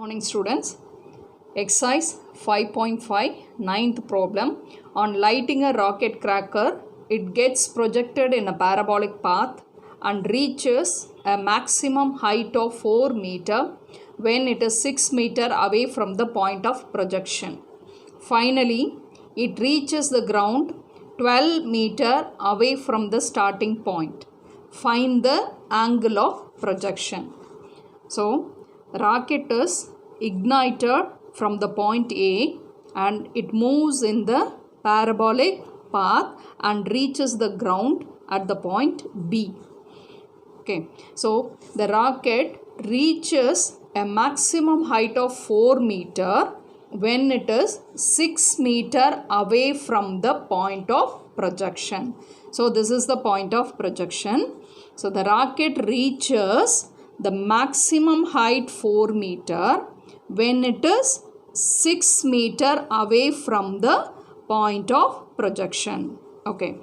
Morning students, exercise 5.5 ninth problem. On lighting a rocket cracker, it gets projected in a parabolic path and reaches a maximum height of 4 meter when it is 6 meter away from the point of projection. Finally, it reaches the ground 12 meter away from the starting point. Find the angle of projection. So, rocket is ignited from the point A and it moves in the parabolic path and reaches the ground at the point B. Okay, so the rocket reaches a maximum height of 4 meter when it is 6 meter away from the point of projection. So this is the point of projection. So the rocket reaches the maximum height 4 meter when it is 6 meter away from the point of projection. Okay,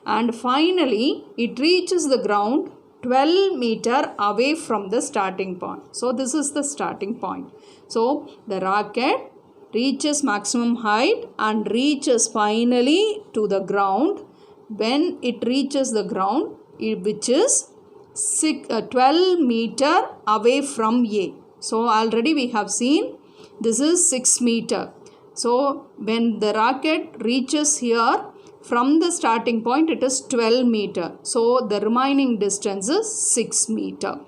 and finally it reaches the ground 12 meter away from the starting point. So this is the starting point. So the rocket reaches maximum height and reaches finally to the ground when it reaches the ground, which is 12 meter away from A. So already we have seen this is 6 meter. So when the rocket reaches here from the starting point, it is 12 meter. So the remaining distance is 6 meter.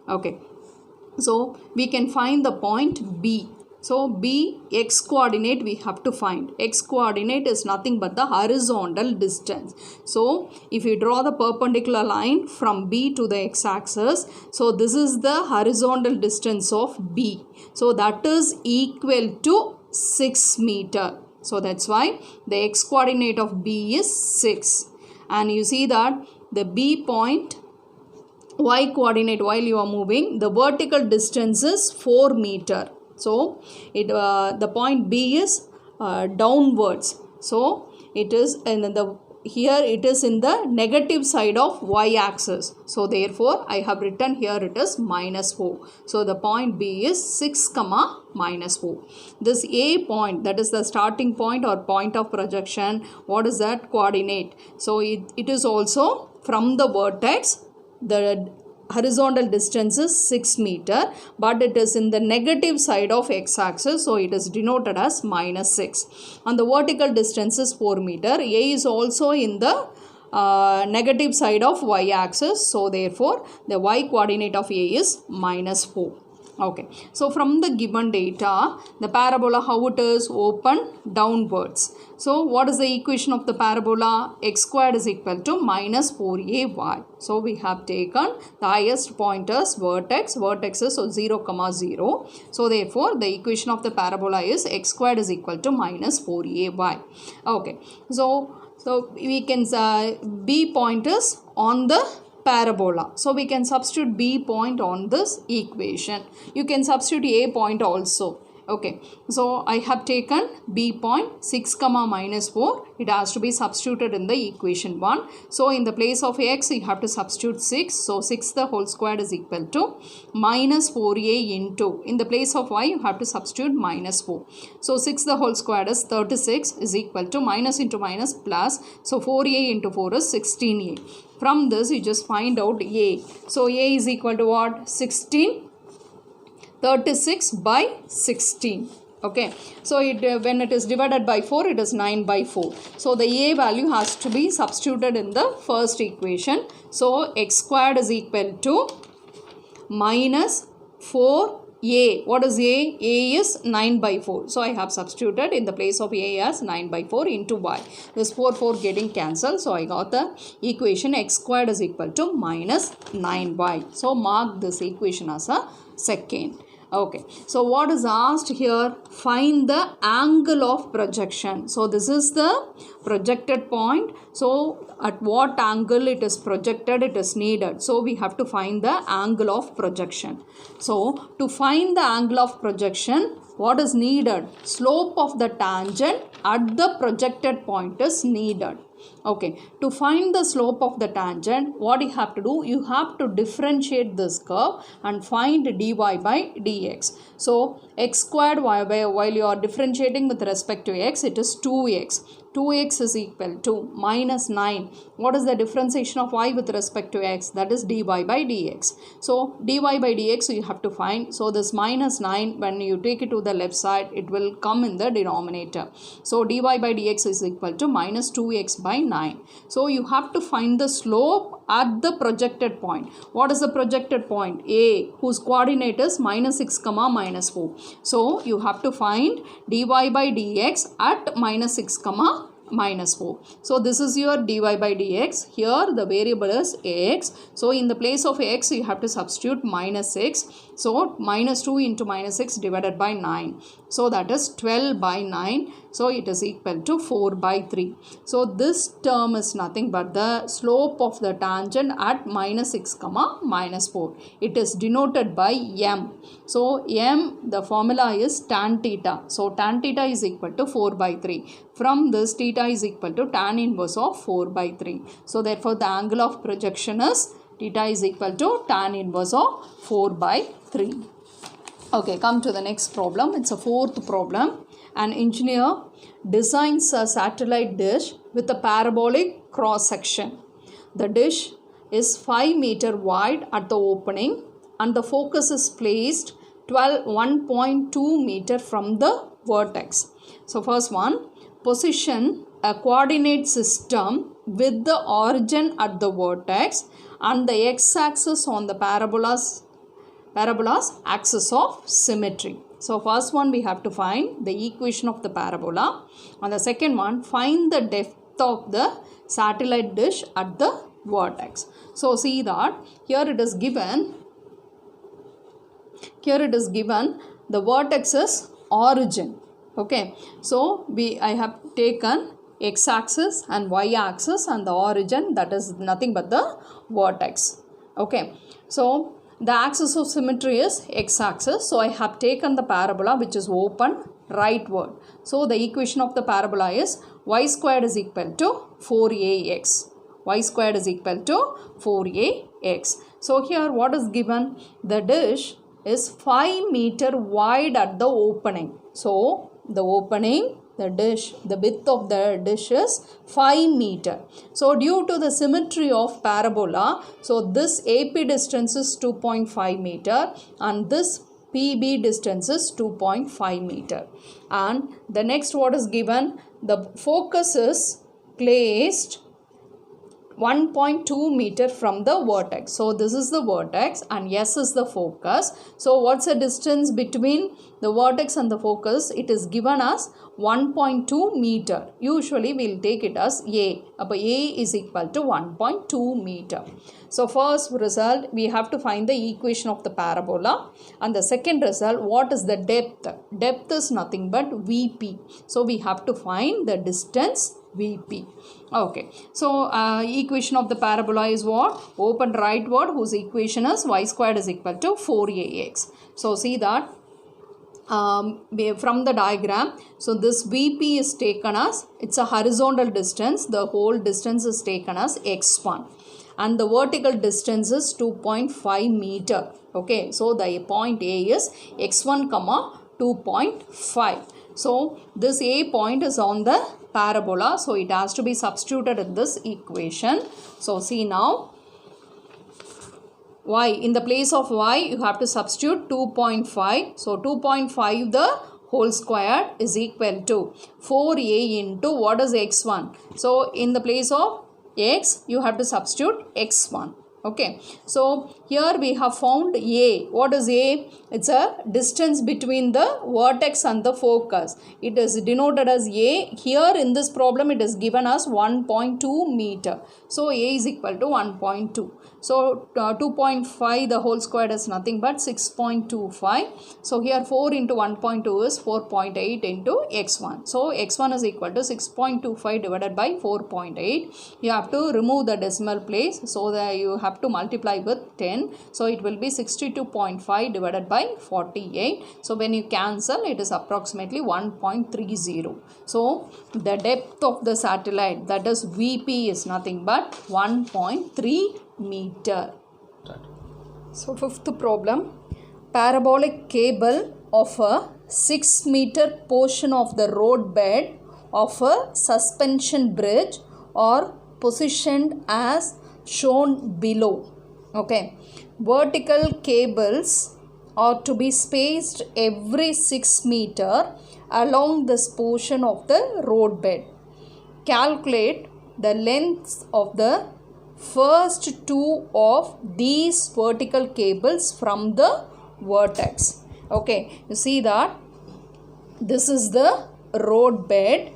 Okay. So we can find the point B. So B, x coordinate we have to find. X coordinate is nothing but the horizontal distance. So if you draw the perpendicular line from B to the x axis, so this is the horizontal distance of B. So that is equal to 6 meter. So that's why the x coordinate of B is 6. And you see that the B point, y coordinate while you are moving, the vertical distance is 4 meter. So the point B is downwards. So it is here it is in the negative side of y axis. So therefore I have written here it is minus 4. So the point B is 6 comma minus 4. This A point, that is the starting point or point of projection, what is that coordinate? So it is also from the vertex, the horizontal distance is 6 meter, but it is in the negative side of x-axis, so it is denoted as minus 6. And the vertical distance is 4 meter. A is also in the negative side of y-axis, so therefore the y coordinate of A is minus 4. Okay, so from the given data, the parabola, how it is? Open downwards. So what is the equation of the parabola? X squared is equal to minus 4ay. So we have taken the highest point as vertex. Vertex is 0, 0. So therefore the equation of the parabola is x squared is equal to minus 4ay. Okay, so we can B point is on the parabola. So we can substitute B point on this equation. You can substitute A point also. Okay, so I have taken B point 6 comma minus 4. It has to be substituted in the equation 1. So in the place of x you have to substitute 6. So 6 the whole squared is equal to minus 4a into, in the place of y you have to substitute minus 4. So 6 the whole squared is 36 is equal to minus into minus plus. So 4a into 4 is 16a. From this you just find out a. So a is equal to what? 36 by 16. Okay, so when it is divided by 4, it is 9 by 4. So the a value has to be substituted in the first equation. So x squared is equal to minus 4a. What is a? A is 9 by 4. So I have substituted in the place of a as 9 by 4 into y. This 4 getting cancelled. So I got the equation x squared is equal to minus 9y. So mark this equation as a second. Okay, so what is asked here? Find the angle of projection. So this is the projected point. So at what angle it is projected, it is needed. So we have to find the angle of projection. So to find the angle of projection, what is needed? Slope of the tangent at the projected point is needed. Okay, to find the slope of the tangent, what you have to do? You have to differentiate this curve and find dy by dx. So x squared while you are differentiating with respect to x, it is 2x. 2x is equal to minus 9. What is the differentiation of y with respect to x? That is dy by dx. So dy by dx you have to find. So this minus 9, when you take it to the left side, it will come in the denominator. So dy by dx is equal to minus 2x by 9. So you have to find the slope at the projected point. What is the projected point? A, whose coordinate is minus 6 comma minus 4. So you have to find dy by dx at minus 6 comma minus 4. So this is your dy by dx. Here the variable is x. So in the place of x you have to substitute minus 6. So minus 2 into minus 6 divided by 9. So that is 12 by 9. So it is equal to 4 by 3. So this term is nothing but the slope of the tangent at minus 6 comma minus 4. It is denoted by m. So m, the formula is tan theta. So tan theta is equal to 4 by 3. From this, theta is equal to tan inverse of 4 by 3. So therefore the angle of projection is theta is equal to tan inverse of 4 by 3. Okay, come to the next problem. It's a fourth problem. An engineer designs a satellite dish with a parabolic cross section. The dish is 5 meter wide at the opening and the focus is placed 1.2 meter from the vertex. So first one, position a coordinate system with the origin at the vertex and the x-axis on the parabola's axis of symmetry. So first one we have to find the equation of the parabola, and the second one find the depth of the satellite dish at the vertex. So see that here it is given the vertex is origin. Okay, so I have taken x-axis and y-axis and the origin, that is nothing but the vertex. Okay, so the axis of symmetry is x-axis. So I have taken the parabola which is open rightward. So the equation of the parabola is y squared is equal to 4ax. Y squared is equal to 4ax. So here what is given? The dish is 5 meter wide at the opening. So the opening, the dish, the width of the dish is 5 meter. So due to the symmetry of parabola, so this AP distance is 2.5 meter and this PB distance is 2.5 meter. And the next what is given? The focus is placed 1.2 meter from the vertex. So this is the vertex and S is the focus. So what's the distance between the vertex and the focus? It is given as 1.2 meter. Usually we will take it as A. A is equal to 1.2 meter. So first result we have to find the equation of the parabola, and the second result, what is the depth? Depth is nothing but VP. So we have to find the distance VP. Okay, so equation of the parabola is what? Open rightward, whose equation is y squared is equal to 4ax. So see that from the diagram, so this VP is taken as, it's a horizontal distance, the whole distance is taken as x1 and the vertical distance is 2.5 meter. Okay, so the point A is x1 comma 2.5. So this A point is on the parabola, so it has to be substituted in this equation. So see now, y, in the place of y you have to substitute 2.5. So 2.5 the whole square is equal to 4a into what is x1. So in the place of x you have to substitute x1. Okay, so here we have found A. What is A? It's a distance between the vertex and the focus. It is denoted as A. Here in this problem it is given as 1.2 meter. So A is equal to 1.2. So 2.5 the whole square is nothing but 6.25. So here 4 into 1.2 is 4.8 into x1. So x1 is equal to 6.25 divided by 4.8. You have to remove the decimal place, so that you have to multiply with 10. So it will be 62.5 divided by 48. So when you cancel, it is approximately 1.30. So the depth of the satellite, that is VP, is nothing but 1.3 meter. So fifth problem, parabolic cable of a 6-meter portion of the road bed of a suspension bridge are positioned as shown below. Okay, vertical cables are to be spaced every 6 meter along this portion of the road bed. Calculate the lengths of the first two of these vertical cables from the vertex. Okay, you see that this is the road bed.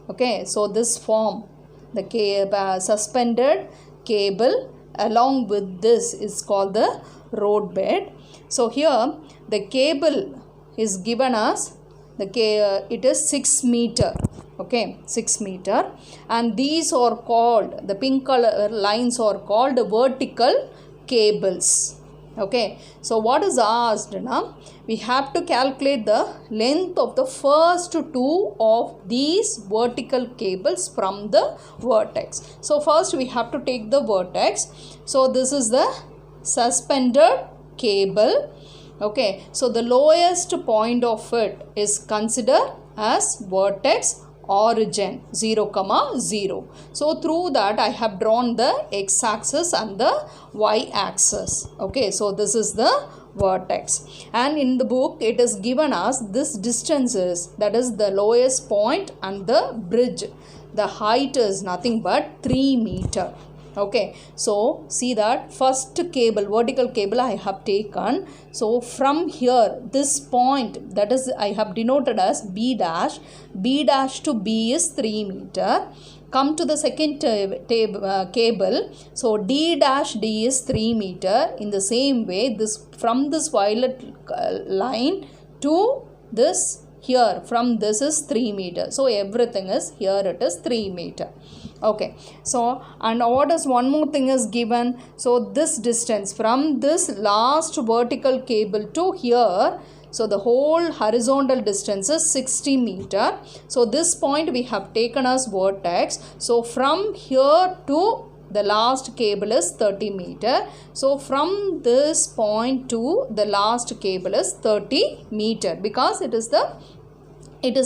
Okay, so this form the suspended cable along with this is called the road bed. So here the cable is given as it is 6 meter. Okay, 6 meter, and these are called, the pink color lines are called vertical cables. Okay, so what is asked now? We have to calculate the length of the first two of these vertical cables from the vertex. So first we have to take the vertex. So this is the suspended cable. Okay, so the lowest point of it is considered as vertex origin 0, 0. So through that I have drawn the x-axis and the y-axis. Okay, so this is the vertex, and in the book it is given as this distances, that is the lowest point and the bridge. The height is nothing but 3 meter. Okay, so see that first cable, vertical cable I have taken. So from here, this point, that is I have denoted as B dash to B is 3 meter. Come to the second cable. So D dash D is 3 meter. In the same way, this from this violet line to this here, from this is 3 meter. So everything is here, it is 3 meter. Okay, so and what is one more thing is given. So this distance from this last vertical cable to here, so the whole horizontal distance is 60 meter. So this point we have taken as vertex. So from here to the last cable is 30 meter. So from this point to the last cable is 30 meter, because it is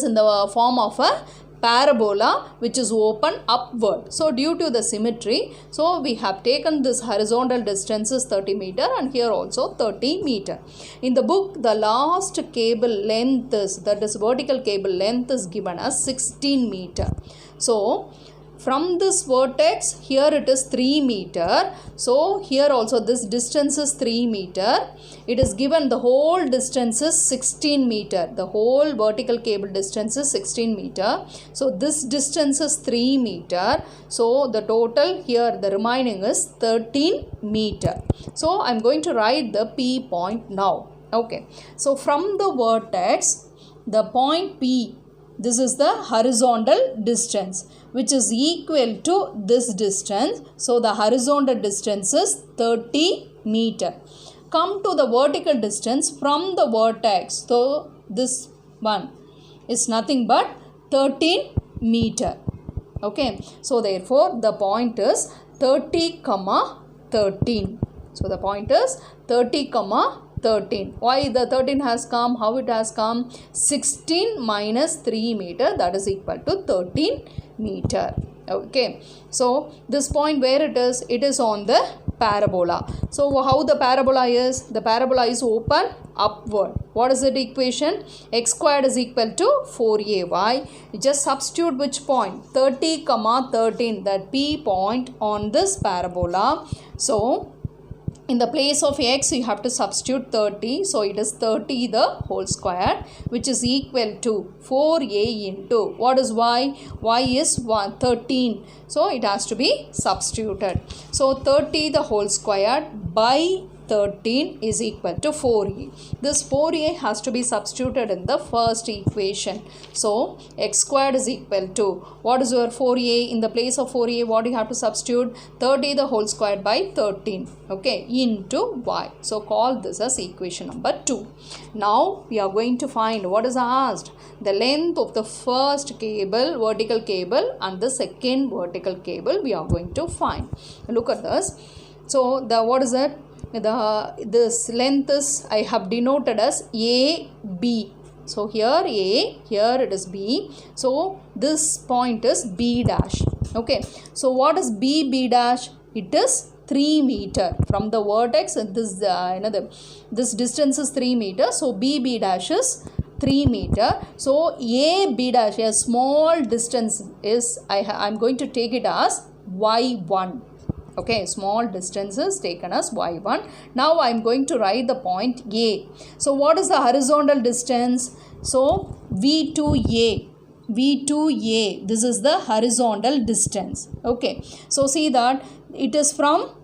in the form of a parabola which is open upward. So due to the symmetry, so we have taken this horizontal distance is 30 meter and here also 30 meter. In the book, the last cable length is, that is vertical cable length is given as 16 meter. So from this vertex, here it is 3 meter. So here also this distance is 3 meter. It is given the whole distance is 16 meter. The whole vertical cable distance is 16 meter. So this distance is 3 meter. So the total here, the remaining is 13 meter. So I am going to write the P point now. Okay. So from the vertex, the point P, this is the horizontal distance, which is equal to this distance. So the horizontal distance is 30 meter. Come to the vertical distance from the vertex. So this one is nothing but 13 meter. Okay. So therefore the point is 30, 13. So the point is 30, 13. Why the 13 has come? How it has come? 16 minus 3 meter, that is equal to 13 meter. Okay. So this point where it is? It is on the parabola. So how the parabola is? The parabola is open upward. What is the equation? X squared is equal to 4ay. You just substitute which point? 30, 13, that P point on this parabola. So in the place of x, you have to substitute 30. So it is 30 the whole square, which is equal to 4a into, what is y? Y is 13. So it has to be substituted. So 30 the whole square by 13 is equal to 4a. This 4a has to be substituted in the first equation. So x squared is equal to, what is your 4a? In the place of 4a, what do you have to substitute? 30 the whole square by 13. Okay, into y. So call this as equation number 2. Now we are going to find what is asked. The length of the first cable, vertical cable, and the second vertical cable we are going to find. Look at this. So the what is it? this length is, I have denoted as AB. So here A, here it is B. So this point is B dash. Okay. So what is B dash? It is 3 meter from the vertex. This distance is 3 meter. So B dash is 3 meter. So AB dash, a small distance is, I am going to take it as Y1. Okay, small distance is taken as Y1. Now I am going to write the point A. So what is the horizontal distance? So V2A. V2A, this is the horizontal distance. Okay, so see that it is from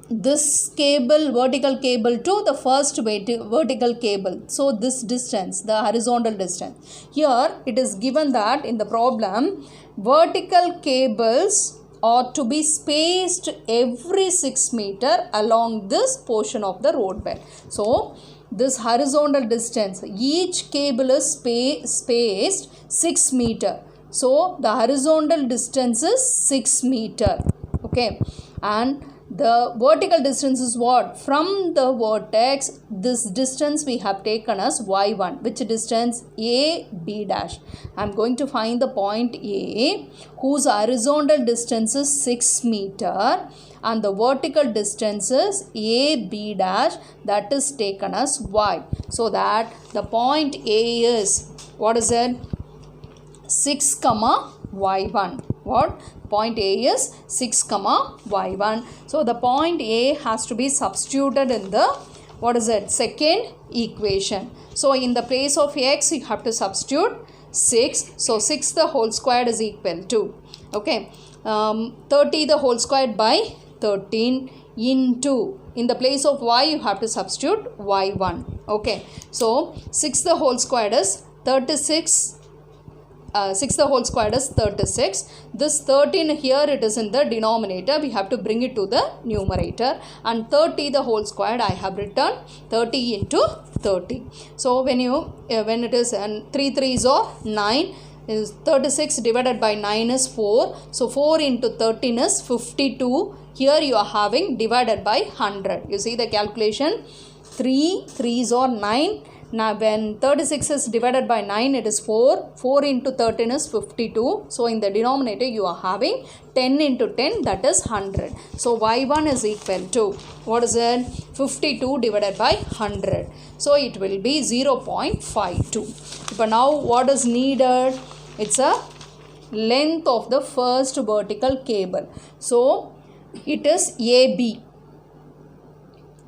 this cable, vertical cable, to the first vertical cable. So this distance, the horizontal distance. Here it is given that in the problem, vertical cables are to be spaced every 6 meter along this portion of the road bed. So this horizontal distance, each cable is spaced 6 meter. So the horizontal distance is 6 meter. Okay, and the vertical distance is what? From the vertex, this distance we have taken as Y1. Which distance? AB dash. I am going to find the point A, whose horizontal distance is 6 meter and the vertical distance is AB dash, that is taken as Y. So that the point A is, what is it? 6, Y1. What? Point A is 6, Y1. So the point A has to be substituted in the, what is it? Second equation. So in the place of X, you have to substitute 6. So 6 the whole squared is equal to, okay, 30 the whole squared by 13 into, in the place of Y, you have to substitute Y1. Okay. So 6 the whole squared is 36. 6 the whole squared is 36. This 13 here, it is in the denominator. We have to bring it to the numerator. And 30 the whole squared, I have written 30 into 30. So when it is, and 3 3s are 9. Is 36 divided by 9 is 4. So 4 into 13 is 52. Here you are having divided by 100. You see the calculation. 3 3s are 9. Now when 36 is divided by 9, it is 4. 4 into 13 is 52. So in the denominator you are having 10 into 10, that is 100. So Y1 is equal to, what is it? 52 divided by 100. So it will be 0.52. But now what is needed? It's a length of the first vertical cable. So it is AB.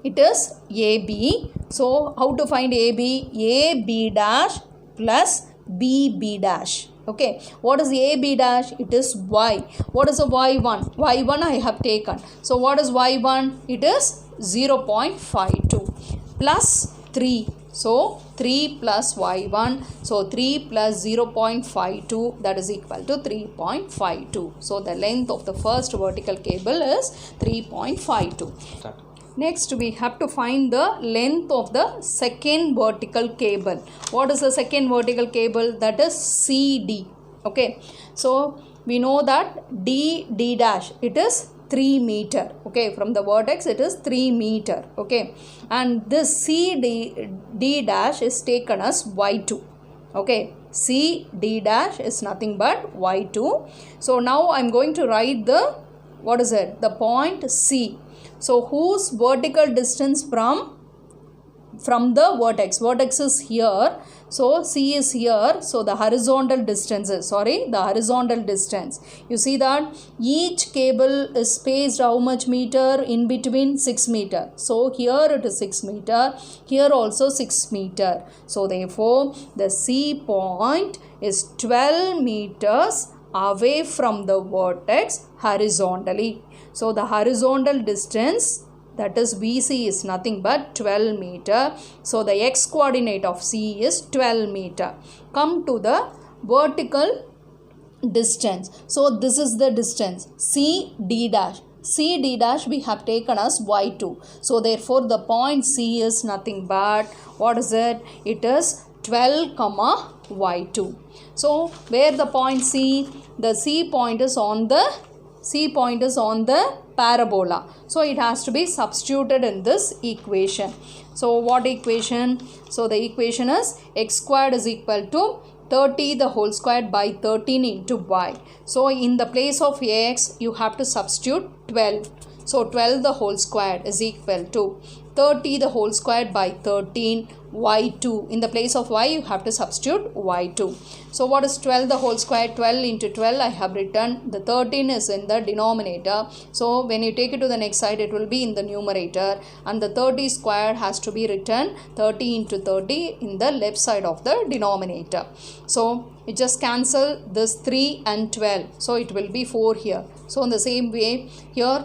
It is AB. So how to find AB? AB dash plus BB dash. Okay. What is AB dash? It is Y. What is a Y1? Y1 I have taken. So what is Y1? It is 0.52 plus 3. So 3 plus Y1. So 3 plus 0.52, that is equal to 3.52. So the length of the first vertical cable is 3.52. Next, we have to find the length of the second vertical cable. What is the second vertical cable? That is CD. Okay. So we know that D dash, it is 3 meter. Okay. From the vertex, it is 3 meter. Okay. And this D dash is taken as Y2. Okay. CD dash is nothing but Y2. So now I am going to write the, what is it? The point C. So whose vertical distance from the vertex? Vertex is here. So C is here. So the horizontal distance is, the horizontal distance. You see that each cable is spaced how much meter? In between 6 meter. So here it is 6 meter. Here also 6 meter. So therefore the C point is 12 meters away from the vertex horizontally. So the horizontal distance, that is VC, is nothing but 12 meter. So the x coordinate of C is 12 meter. Come to the vertical distance. So this is the distance CD dash. CD dash we have taken as Y2. So therefore the point C is nothing but, what is it? It is 12, Y2. So where the point C? The C point is on the parabola. So it has to be substituted in this equation. So what equation? So the equation is x squared is equal to 30 the whole squared by 13 into y. So in the place of x you have to substitute 12. So 12 the whole squared is equal to 30 the whole squared by 13 y2. In the place of y you have to substitute y2. So what is 12 the whole square? 12 into 12 I have written. The 13 is in the denominator. So when you take it to the next side it will be in the numerator, and the 30 squared has to be written 30 into 30 in the left side of the denominator. So you just cancel this 3 and 12. So it will be 4 here. So in the same way here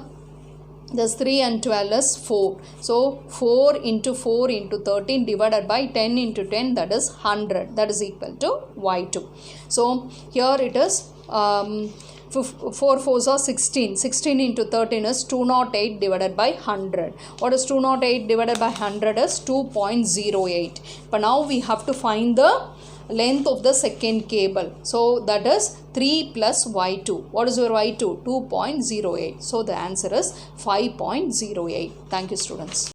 this 3 and 12 is 4. So 4 into 4 into 13 divided by 10 into 10, that is 100. That is equal to y2. So here it is 4 4s are 16. 16 into 13 is 208 divided by 100. What is 208 divided by 100 is 2.08. But now we have to find the length of the second cable. So that is 3 plus y2. What is your y2? 2.08. So the answer is 5.08. Thank you, students.